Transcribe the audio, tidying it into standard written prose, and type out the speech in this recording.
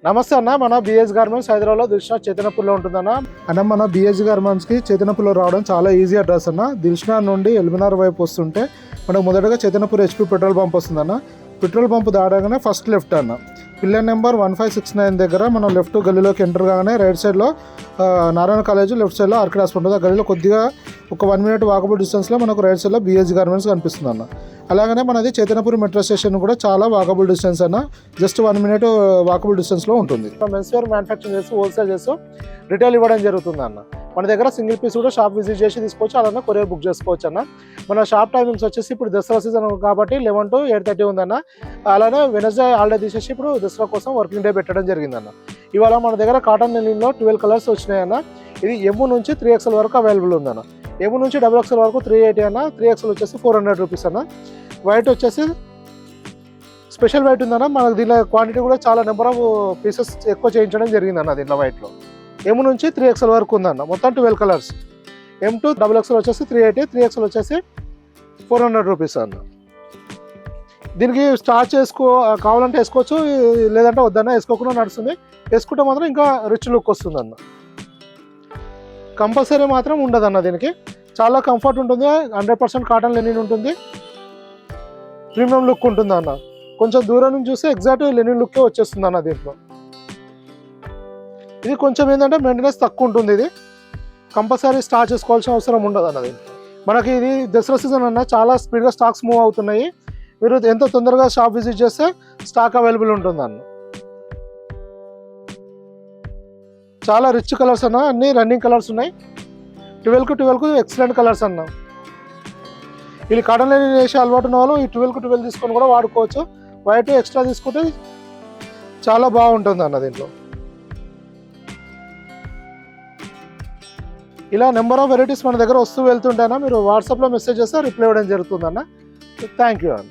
నమస్తే అన్న, మన బిఎస్ గార్మెంట్స్ హైదరాబాద్లో దిల్షనా చైతన్యపూర్లో ఉంటుందన్న. మన బిఎస్ గార్మెంట్స్కి చైతన్యపూర్లో రావడం చాలా ఈజీ అడ్రస్ అన్న. దిల్షనా నుండి ఎల్బినార్ వైపు వస్తుంటే మనకు మొదటగా చైతన్యపూర్ హెచ్పి పెట్రోల్ పంప్ వస్తుందన్న. పెట్రోల్ పంప్ దాడగానే ఫస్ట్ లెఫ్ట్ అన్న. పిల్లర్ నెంబర్ 1569 దగ్గర మనం లెఫ్ట్ గల్లీలోకి ఎంటర్ కాగానే రైట్ సైడ్లో నారాయణ కాలేజ్, లెఫ్ట్ సైడ్లో ఆర్కిడ్ హాస్పిటల్ ఉంటుంది. ఆ గల్లీలో కొద్దిగా ఒక 1 మినిట్ వాకబుల్ డిస్టెన్స్లో మనకు రైట్ సైడ్లో బిఎస్ గార్మెంట్స్ కనిపిస్తుంది అన్న. అలాగనే మనది చైతన్యపూర్ మెట్రో స్టేషన్ కూడా చాలా వాకబుల్ డిస్టెన్స్ అన్న. జస్ట్ 1 మినిట్ వాకబుల్ డిస్టెన్స్లో ఉంటుంది. మెన్స్వేర్ మ్యానుఫ్యాక్చరింగ్ చేస్తూ హోల్సేల్ చేస్తూ రిటైల్ ఇవ్వడం జరుగుతుంది అన్న. మన దగ్గర సింగిల్ పీస్ కూడా షాప్ విజిట్ చేసి తీసుకోవచ్చు, అలానే కొరియర్ బుక్ చేసుకోవచ్చు అన్న. మన షాప్ టైమింగ్స్ వచ్చేసి ఇప్పుడు దసరా సీజన్ కాబట్టి 11 to 8:30 ఉందన్న. అలానే వెనస్డే హాలిడే తీసేసి ఇప్పుడు దసరా కోసం వర్కింగ్ డే పెట్టడం జరిగిందన్న. ఇవాళ మన దగ్గర కాటన్ లెనిన్లో 12 కలర్స్ వచ్చినాయన్న. ఇది M నుంచి 3XL వరకు అవైలబుల్ ఉందన్న. M నుంచి XXL వరకు 380 అన్న. 3XL వచ్చేసి 400 రూపీస్ అన్న. వైట్ వచ్చేసి స్పెషల్ వైట్ ఉందన్న. మనకు దీనిలో క్వాంటిటీ కూడా చాలా నెంబర్ ఆఫ్ పీసెస్ ఎక్కువ చేయించడం జరిగిందన్న. దీంట్లో వైట్లో M నుంచి 3XL వరకు ఉందన్న. మొత్తం 12 కలర్స్. M to XXL వచ్చేసి 380, 3XL వచ్చేసి 400 రూపీస్ అన్న. దీనికి స్టార్చ్ కావాలంటే వేసుకోవచ్చు, లేదంటే వద్దన్న వేసుకోకుండా నడుస్తుంది. వేసుకుంటే మాత్రం ఇంకా రిచ్ లుక్ వస్తుంది అన్న. కంపల్సరీ మాత్రం ఉండదన్న. దీనికి చాలా కంఫర్ట్ ఉంటుంది. 100% కాటన్ లెనిన్ ఉంటుంది. ప్రీమియం లుక్ ఉంటుంది అన్న. కొంచెం దూరం నుంచి చూస్తే ఎగ్జాక్ట్ లెనిన్ లుక్కే వచ్చేస్తుంది అన్న. దీంట్లో ఇది కొంచెం ఏంటంటే మెయింటెనెన్స్ తక్కువ ఉంటుంది. ఇది కంపల్సరీ స్టార్ట్ చేసుకోవాల్సిన అవసరం ఉండదు అన్నది. మనకి ఇది దసరా సీజన్ అన్న, చాలా స్పీడ్గా స్టాక్స్ మూవ్ అవుతున్నాయి. మీరు ఎంత తొందరగా షాప్ విజిట్ చేస్తే స్టాక్ అవైలబుల్ ఉంటుంది అన్న. చాలా రిచ్ కలర్స్ అన్న, అన్ని రన్నింగ్ కలర్స్ ఉన్నాయి. 12 ఎక్సలెంట్ కలర్స్ అన్న. ఇది కాటన్ లెనిన్ వేసి అలవాటు ఉన్న వాళ్ళు ఈ 12 తీసుకొని కూడా వాడుకోవచ్చు. వైట్ ఎక్స్ట్రా తీసుకుంటే చాలా బాగుంటుంది అన్న. దీంట్లో ఇలా నెంబర్ ఆఫ్ వెరైటీస్ మన దగ్గర వస్తూ వెళ్తుంటేనా మీరు వాట్సాప్లో మెసేజ్ చేస్తే రిప్లై ఇవ్వడం జరుగుతుందన్న. థ్యాంక్ యూ అన్న.